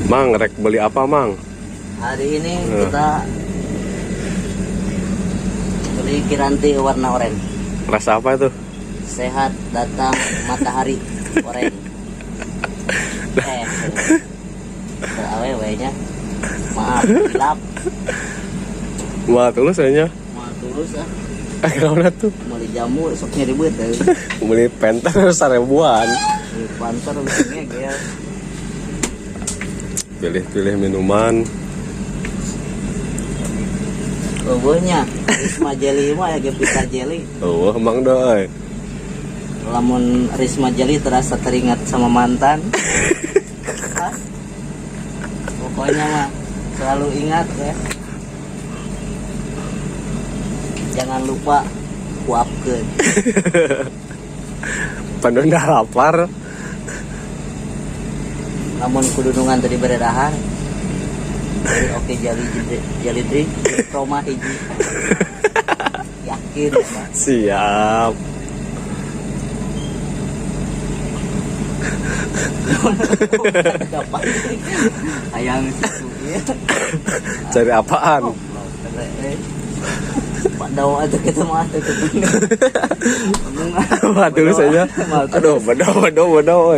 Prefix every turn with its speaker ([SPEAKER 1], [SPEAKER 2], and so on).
[SPEAKER 1] Mang, rek beli apa, Mang?
[SPEAKER 2] Hari ini kita beli Kiranti warna oranye.
[SPEAKER 1] Rasa apa itu?
[SPEAKER 2] Sehat datang matahari oranye. Aww-nya. Maaf, gelap.
[SPEAKER 1] Wah, tulus kayaknya.
[SPEAKER 2] Mau tulus ah.
[SPEAKER 1] Kenapa tuh?
[SPEAKER 2] Beli jamu esoknya ribet deh.
[SPEAKER 1] Beli penter 1000-an.
[SPEAKER 2] Beli panter misalnya dia.
[SPEAKER 1] Pilih-pilih minuman.
[SPEAKER 2] Bobonya Risma Jelly mah ya pita jelly.
[SPEAKER 1] Oh, emang doi.
[SPEAKER 2] Lamun Risma Jelly terasa teringat sama mantan. Hah? Pokoknya mah selalu ingat ya. Jangan lupa kuapkeun.
[SPEAKER 1] Pandunda lapar.
[SPEAKER 2] Namun kudunungan tadi beredahar. Jadi oke jali drink Roma hiji. Yakin ya, Pak?
[SPEAKER 1] Siap.
[SPEAKER 2] Dapat ayang susu ya.
[SPEAKER 1] Cari apaan?
[SPEAKER 2] Pak Dawa aja kita mah tuh.
[SPEAKER 1] Wah, tulus aja. Aduh, bodoh.